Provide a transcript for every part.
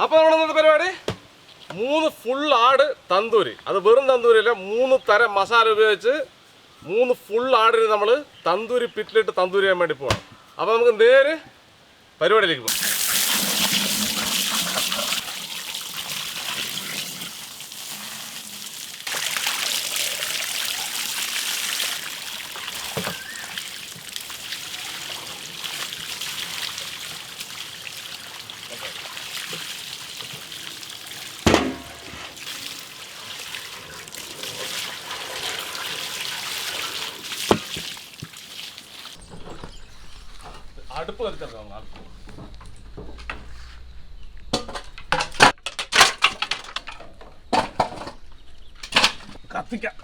അപ്പോൾ നമ്മുടെ പരിപാടി 3 ഫുൾ ആട് തന്തൂരി. അത് വെറും തന്തൂരിയല്ല, 3 തരം മസാല ഉപയോഗിച്ച് 3 ഫുൾ ആടിന് നമ്മൾ തന്തൂരി പിറ്റിലിട്ട് തന്തൂരി ചെയ്യാൻ വേണ്ടി പോകണം. അപ്പോൾ നമുക്ക് നേരെ പരിപാടിയിലേക്ക് പോകാം. അടുപ്പ് കത്തിച്ചെടുക്കാം. കത്തിക്കാം.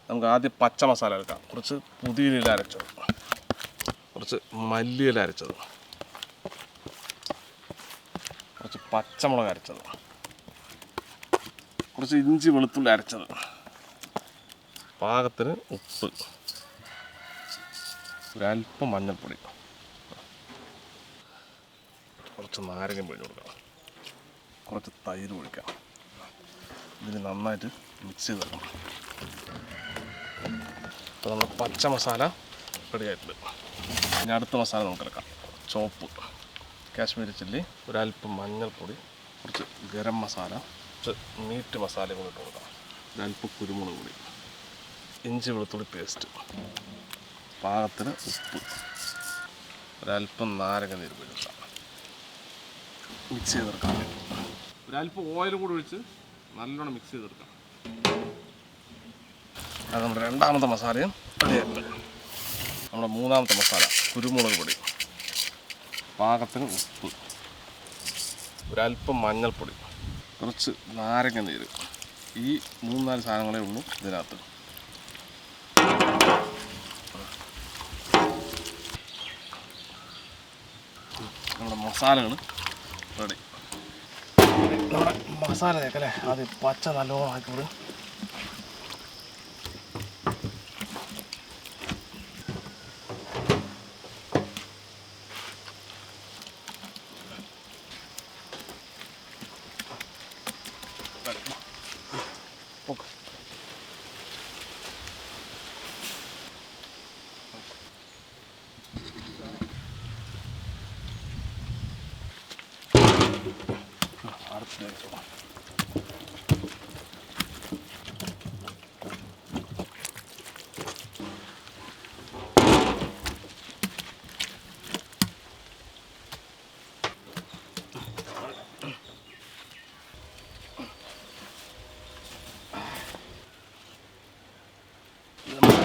നമുക്ക് ആദ്യം പച്ച മസാല എടുക്കാം. കുറച്ച് പുതിന അരച്ചത്, കുറച്ച് മല്ലിയില അരച്ചത്, കുറച്ച് പച്ചമുളക് അരച്ചത്, കുറച്ച് ഇഞ്ചി വെളുത്തുള്ളി അരച്ചത്, പാകത്തിന് ഉപ്പ്, ഒരല്പം മഞ്ഞൾപ്പൊടി, കുറച്ച് നാരങ്ങ പിഴിഞ്ഞ് കൊടുക്കാം, കുറച്ച് തൈര് ഒഴിക്കാം. ഇതിന് നന്നായിട്ട് മിക്സ് ചെയ്ത് വെക്കണം. അപ്പോൾ നമ്മൾ പച്ച മസാല റെഡി ആയിട്ടുണ്ട്. ഇനി അടുത്ത മസാല നമുക്കെടുക്കാം. ചോപ്പ്, കാശ്മീരി ചില്ലി, ഒരല്പം മഞ്ഞൾപ്പൊടി, കുറച്ച് ഗരം മസാല, കുറച്ച് മീറ്റ് മസാലയും കൂടി ഇട്ട് കൊടുക്കാം, ഒരല്പം കുരുമുളക് പൊടി, ഇഞ്ചി വെളുത്തുള്ളി പേസ്റ്റ്, പാകത്തിന് ഉപ്പ്, ഒരല്പം നാരങ്ങ നീര് പിഴിഞ്ഞെടുക്കാം. മിക്സ് ചെയ്തെടുക്കാം. ഒരല്പം ഓയിൽ കൂടി ഒഴിച്ച് നല്ലോണം മിക്സ് ചെയ്തെടുക്കാം. അത് നമ്മുടെ രണ്ടാമത്തെ മസാലയും റെഡിയായിട്ടുണ്ട്. നമ്മുടെ മൂന്നാമത്തെ മസാല കുരുമുളക് പൊടി, പാകത്തിന് ഉപ്പ്, ഒരല്പം മഞ്ഞൾപ്പൊടി, കുറച്ച് നാരങ്ങ നീര്. ഈ 3-4 സാധനങ്ങളേ ഉള്ളൂ ഇതിനകത്ത്. നമ്മുടെ മസാലകൾ റെഡി. നമ്മുടെ മസാല തേക്കല്ലേ, ആദ്യം പച്ച നല്ലോണം ആക്കിവിടും.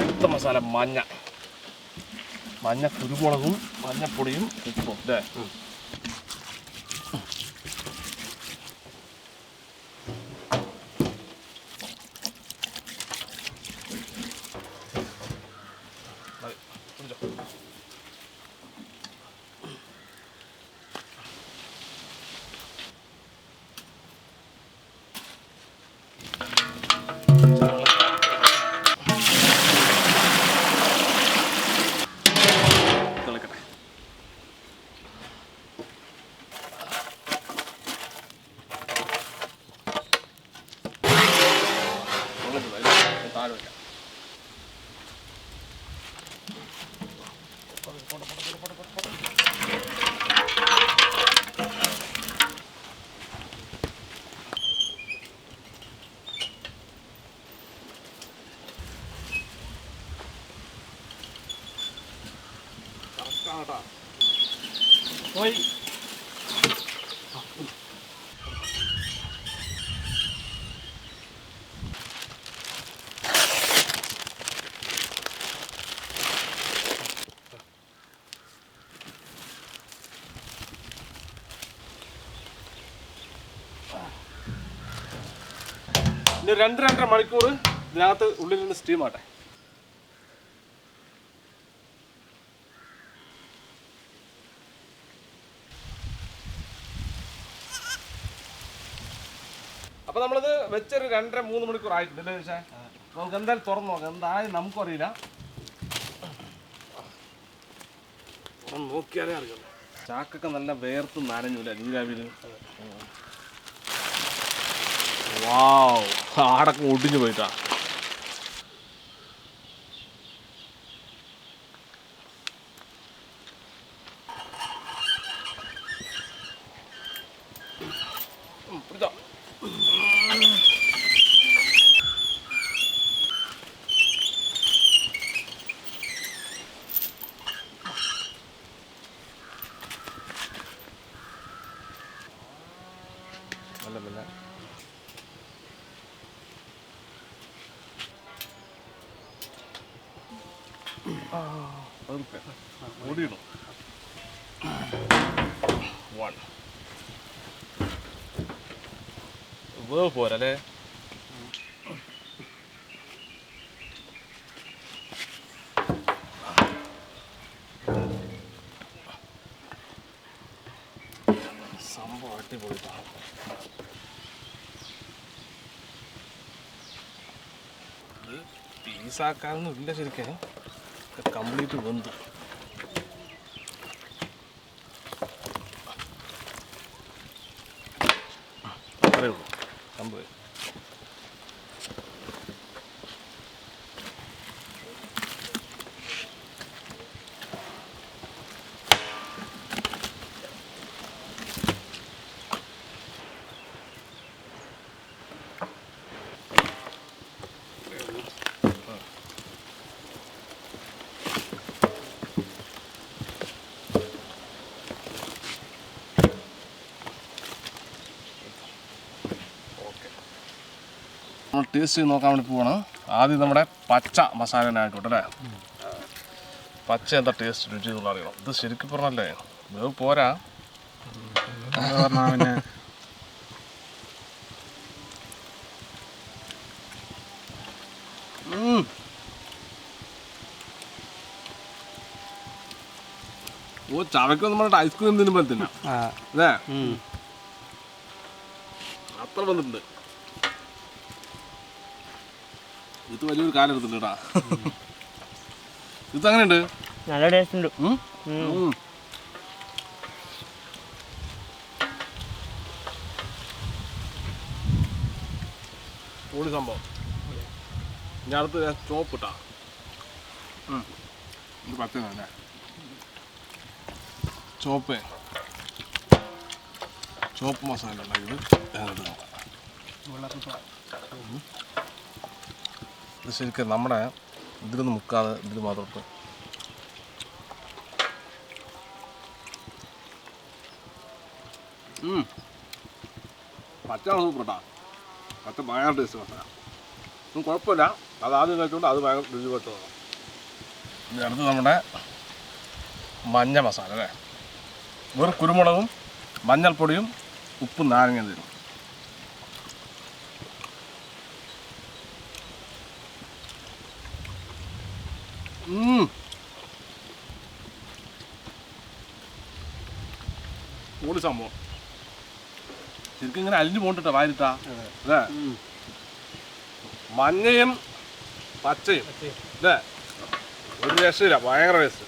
അടുത്ത മസാല മഞ്ഞ കുരുമുളകും മഞ്ഞപ്പൊടിയും ഉപ്പും അല്ലേ. പോയി. ഇനി 2-2.5 മണിക്കൂർ ഇതിനകത്ത് ഉള്ളിൽ നിന്ന് സ്റ്റീം ആട്ടെ. അപ്പോൾ നമ്മളിത് വെച്ചൊരു 2-3 മണിക്കൂർ ആയിട്ടുണ്ട് അല്ലേ ചോദിച്ചാൽ? നമുക്ക് എന്തായാലും തുറന്നു നോക്കാം, എന്തായാലും നമുക്കും അറിയില്ല, നോക്കിയാലേ അറിയുള്ളൂ. ചാക്കൊക്കെ നല്ല വേർത്ത് നനഞ്ഞൂല നീരാവിയിൽ. വാവ്, ആടൊക്കെ ഒടിഞ്ഞു പോയിട്ടാ. പിടിച്ചോ. നല്ല പിന്നെ ഓടിയിടും. 1 വേവ് പോരല്ലേ? സംഭവം അടിപൊളിയാണ്. ഇത് പീസാക്കാനൊന്നും ഇല്ല ശരിക്കും, കംപ്ലീറ്റ് വെന്തു. അത്രേ ഉള്ളൂ സംഭവം. നമ്മൾ ടേസ്റ്റ് ചെയ്ത് നോക്കാൻ വേണ്ടി പോവാണ്. ആദ്യം നമ്മുടെ പച്ച മസാലനായിക്കോട്ടെ അല്ലേ? പച്ച എന്താ ടേസ്റ്റ് രുചി എന്നുള്ള അറിയണം. ഇത് ശരിക്കും പറഞ്ഞല്ലേ വേവ് പോരാ. പിന്നെ ഓ ചവയ്ക്കൊന്നും പറഞ്ഞിട്ട് ഐസ്ക്രീം തിന്നുമ്പോൾ തിന്നാം അല്ലേ? അത്ര വന്നിട്ടുണ്ട്. ഇത് വലിയൊരു കാലം എടുത്തിട്ടുണ്ട് കേട്ടാ. ഇത് അങ്ങനെയുണ്ട്, നല്ല ടേസ്റ്റ് ഉണ്ട്. പൊളി സംഭവം. ഞാൻ അടുത്ത് ചോപ്പ് ഇട്ടാ. ഇത് പച്ചല്ലേ ചോപ്പ് മസാല ഉണ്ടാക്കിയത് ഇത് ശരിക്കും നമ്മുടെ ഇതിലൊന്നും മുക്കാതെ ഇതിൽ മാത്രം ഇട്ട് പച്ച സൂപ്പർട്ടാ. പച്ച ഭയങ്കര ടേസ്റ്റ് മസാല. ഒന്നും കുഴപ്പമില്ല, അത് ആദ്യം കഴിച്ചുകൊണ്ട് അത് ഭയങ്കര രുചി പറ്റുന്നതാണ്. ഇനി അടുത്ത് നമ്മുടെ മഞ്ഞ മസാല അല്ലേ? വെറും കുരുമുളകും മഞ്ഞൾപ്പൊടിയും ഉപ്പും നാരങ്ങയും തരും. പൊളി സംഭവം. ശരിക്കും ഇങ്ങനെ അലിഞ്ഞു പോണ്ടിട്ടാ വാരിട്ടാ അല്ലേ? മഞ്ഞയും പച്ചയും അല്ലേ? ഒരു രക്ഷയില്ല, ഭയങ്കര ടേസ്റ്റ്.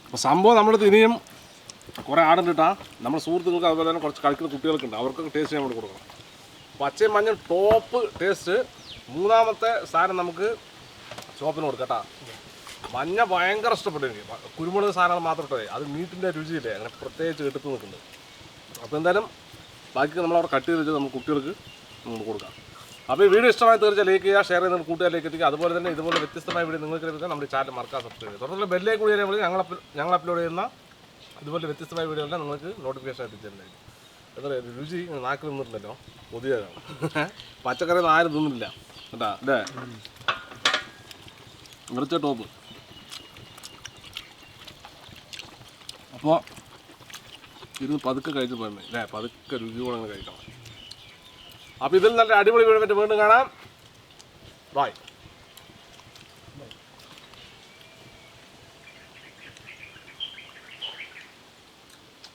അപ്പോൾ സംഭവം നമ്മളടുത്ത് ഇനിയും കുറേ ആടുണ്ടിട്ടാ നമ്മുടെ സുഹൃത്തുക്കൾക്ക് അതുപോലെ തന്നെ കുറച്ച് കളിക്കുന്ന കുട്ടികൾക്കുണ്ട്, അവർക്കൊക്കെ ടേസ്റ്റ് ചെയ്യാൻ വേണ്ടി കൊടുക്കണം. പച്ചയും മഞ്ഞൾ ടോപ്പ് ടേസ്റ്റ്. മൂന്നാമത്തെ സാധനം നമുക്ക് ചുവപ്പിന് കൊടുക്കാം കേട്ടോ. മഞ്ഞ ഭയങ്കര ഇഷ്ടപ്പെട്ടു എനിക്ക്. കുരുമുളക് സാധനങ്ങൾ മാത്രം ഇട്ടേ, അത് മീറ്റിൻ്റെ രുചിയില്ലേ അങ്ങനെ പ്രത്യേകിച്ച് എടുത്ത് നിൽക്കുന്നുണ്ട്. അപ്പോൾ എന്തായാലും ബാക്കി നമ്മളവിടെ കട്ട് ചെയ്ത് വെച്ച് നമുക്ക് കുട്ടികൾക്ക് നമുക്ക് കൊടുക്കാം. അപ്പോൾ ഈ വീഡിയോ ഇഷ്ടമായി തീർച്ചയായും ലൈക്ക് ചെയ്യുക, ഷെയർ ചെയ്ത് കൂട്ടുകാരിലേക്ക് എത്തിക്കുക. അതുപോലെ തന്നെ ഇതുപോലെ വ്യത്യസ്തമായ വീഡിയോ നിങ്ങൾക്ക് ലഭിക്കാൻ നമ്മുടെ ചാനൽ മറക്കാൻ സബ്സ്ക്രൈബ് ചെയ്യുക. തുടർന്നുള്ള ബെല്ലേക്ക് കൂടി ഞങ്ങൾ അപ്ലോഡ് ചെയ്യുന്ന ഇതുപോലെ വ്യത്യസ്തമായ വീഡിയോ എല്ലാം നിങ്ങൾക്ക് നോട്ടിഫിക്കേഷൻ എത്തിച്ചിട്ടുണ്ടായിരിക്കും. എന്താ പറയുക, രുചി നാക്കിൽ നിന്നിട്ടുണ്ടല്ലോ, പുതിയതാണ്. പച്ചക്കറി ഒന്നും ആരും തിന്നില്ല കേട്ടാ അല്ലേ. ഇറച്ച ടോപ്പ്. അപ്പോൾ ഇത് പതുക്കെ കഴിച്ച് പോയേ അല്ലേ, പതുക്കെ രുചിയോടെ അങ്ങനെ കഴിക്കണം. അപ്പോൾ ഇതിൽ നല്ല അടിപൊളി വീഡിയോ വീണ്ടും കാണാം. ബൈ.